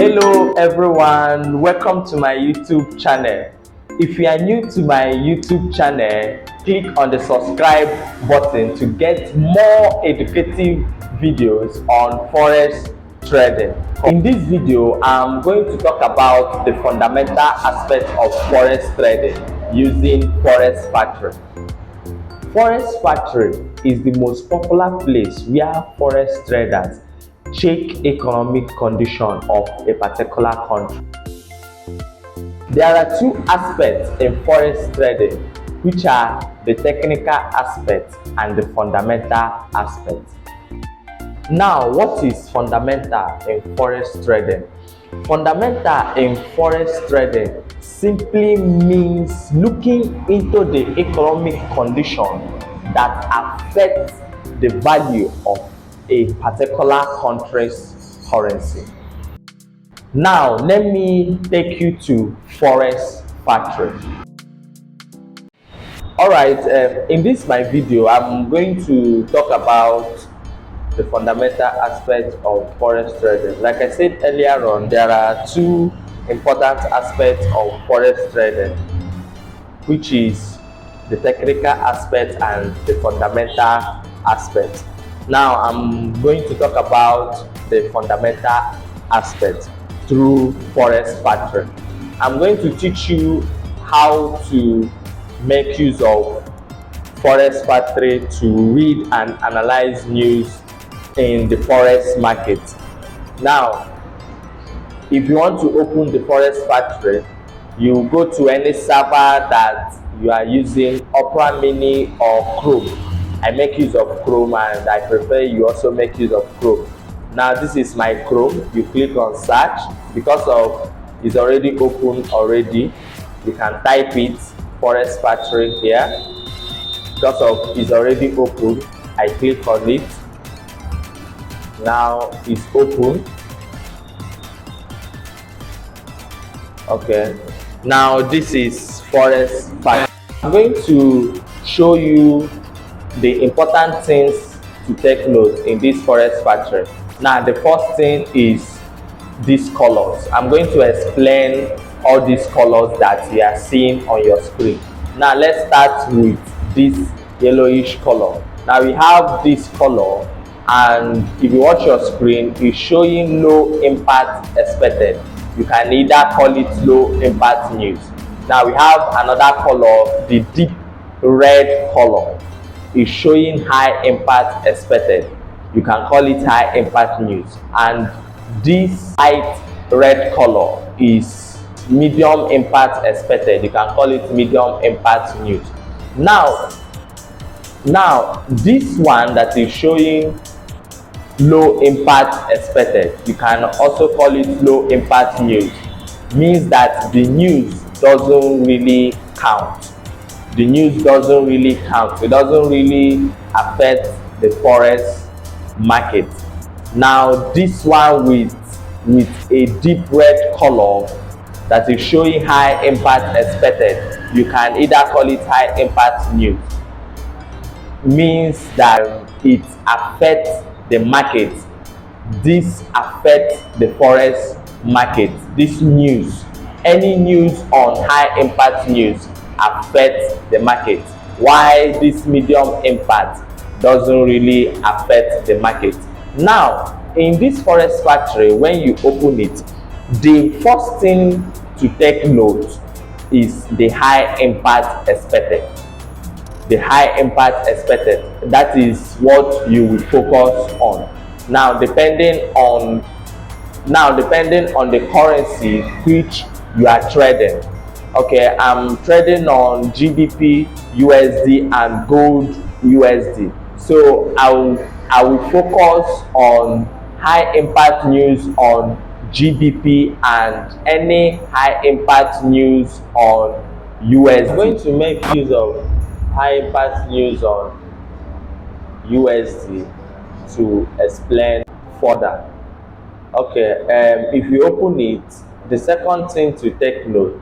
Hello everyone, welcome to my YouTube channel. If you are new to my YouTube channel, click on the subscribe button to get more educative videos on forex trading. In this video, I'm going to talk about the fundamental aspects of forex trading using Forex Factory. Forex Factory is the most popular place where forex traders check economic condition of a particular country. There are two aspects in forex trading, which are the technical aspect and the fundamental aspect. Now, what is fundamental in forex trading? Fundamental in forex trading simply means looking into the economic condition that affects the value of a particular country's currency. Now, let me take you to Forex Factory. Alright, in this my video, I'm going to talk about the fundamental aspect of forex trading. Like I said earlier on, there are two important aspects of forex trading, which is the technical aspect and the fundamental aspect. Now I'm going to talk about the fundamental aspect through Forex Factory. I'm going to teach you how to make use of Forex Factory to read and analyze news in the forex market. Now, if you want to open the Forex Factory, you go to any server that you are using, Opera Mini or Chrome. I make use of Chrome and I prefer you also make use of Chrome. Now this is my Chrome. You click on search. Because of it's already open already, you can type it Forex Factory here. Because of it's already open, I click on it. Now it's open. Okay, now this is Forex Factory. I'm going to show you the important things to take note in this Forex Factory. Now the first thing is these colors. I'm going to explain all these colors that you are seeing on your screen. Now let's start with this yellowish color. Now we have this color, and if you watch your screen, it's showing low impact expected. You can either call it low impact news. Now we have another color, the deep red color is showing high impact expected. You can call it high impact news. And this light red color is medium impact expected. You can call it medium impact news. Now this one that is showing low impact expected, you can also call it low impact news. Means that the news doesn't really count. The news doesn't really count. It doesn't really affect the forex market. Now this one with a deep red color that is showing high impact expected, you can either call it high impact news. Means that it affects the market. This affects the forex market. This news, any news on high impact news affects the market, while this medium impact doesn't really affect the market. Now in this Forex Factory, when you open it, the first thing to take note is the high impact expected. The high impact expected, that is what you will focus on. Now depending on the currency which you are trading. Okay, I'm trading on GBP USD and gold USD, so I will focus on high impact news on GBP and any high impact news on USD. I'm going to make use of high impact news on USD to explain further. Okay, if you open it, the second thing to take note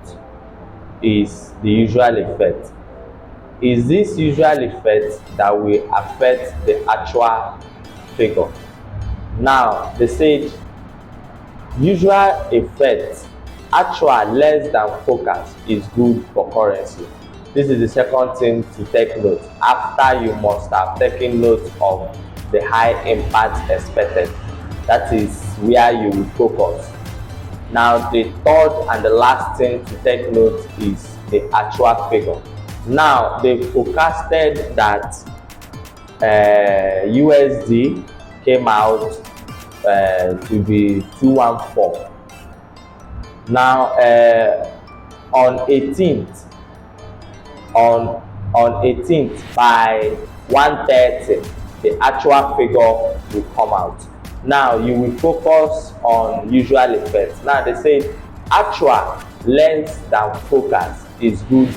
is the usual effect. Is this usual effect that will affect the actual figure? Now they said Usual effect, actual less than forecast is good for currency. This is the second thing to take note after you must have taken note of the high impact expected. That is where you will focus. Now the third and the last thing to take note is the actual figure. Now they forecasted that USD came out to be 214. Now on 18th on 18th by 1:30 the actual figure will come out. Now you will focus on usual effects. Now they say actual less than forecast is good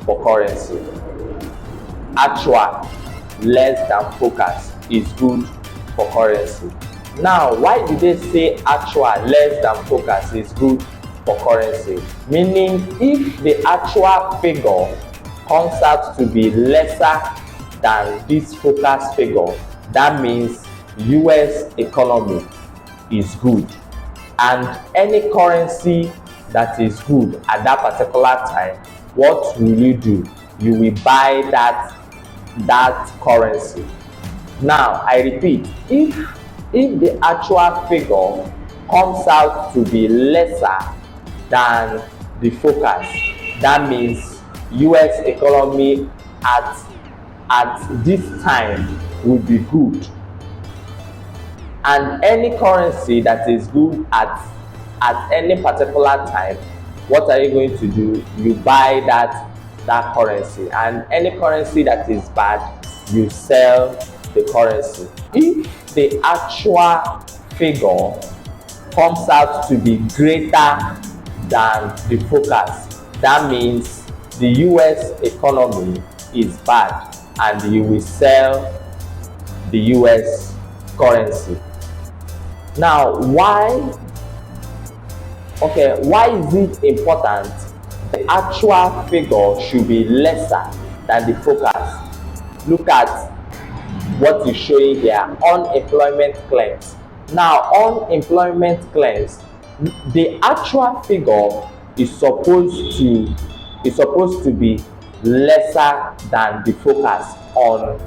for currency. Actual less than forecast is good for currency. Now why did they say actual less than forecast is good for currency? Meaning if the actual figure comes out to be lesser than this forecast figure, that means US economy is good, and any currency that is good at that particular time, what will you do? You will buy that currency. Now I repeat, if the actual figure comes out to be lesser than the forecast, that means US economy at this time will be good, and any currency that is good at any particular time, what are you going to do? You buy that currency, and any currency that is bad, you sell the currency. If the actual figure comes out to be greater than the forecast, that means the US economy is bad and you will sell the US currency. Now why is it important the actual figure should be lesser than the forecast? Look at what is showing here, unemployment claims. Now unemployment claims, the actual figure is supposed to be lesser than the forecast on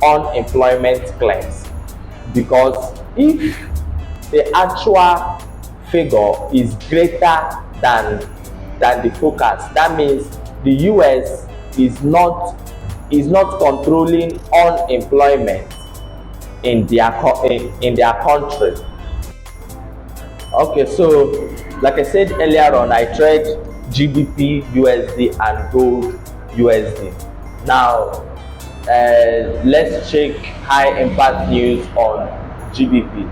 unemployment claims, because if the actual figure is greater than the forecast, that means the US is not controlling unemployment in their country. Okay, so like I said earlier on, I trade GBP USD and gold USD. Now let's check high impact news on GBP.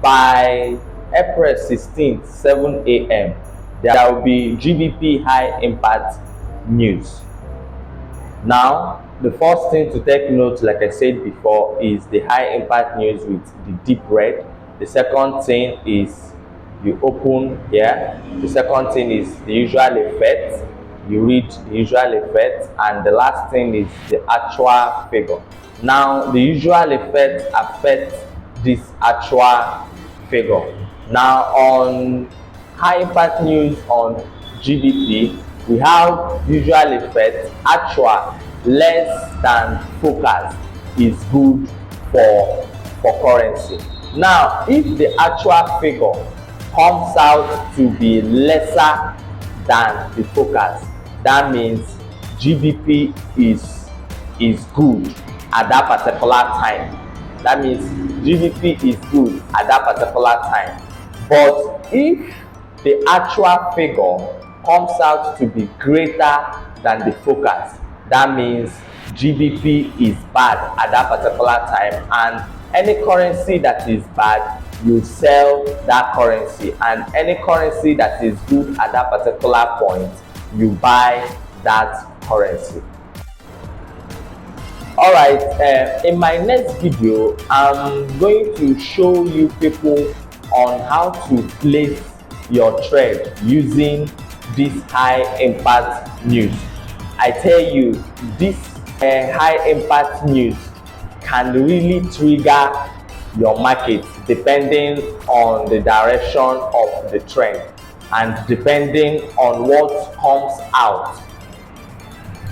By April 16th 7 a.m. there will be GBP high impact news. Now the first thing to take note, like I said before, is the high impact news with the deep red. The second thing is you open here. The second thing is the usual effect. You read the usual effect, and the last thing is the actual figure. Now the usual effect affects this actual figure. Now on high impact news on GBP, we have usual effect, actual less than forecast is good for currency. Now if the actual figure comes out to be lesser than the forecast, that means GBP is good at that particular time. That means GBP is good at that particular time. But if the actual figure comes out to be greater than the forecast, that means GBP is bad at that particular time, and any currency that is bad, you sell that currency, and any currency that is good at that particular point, you buy that currency. Alright, in my next video, I'm going to show you people on how to place your trade using this high impact news. I tell you, this high impact news can really trigger your market depending on the direction of the trend and depending on what comes out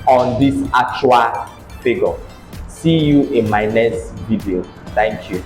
on this actual figure. See you in my next video. Thank you.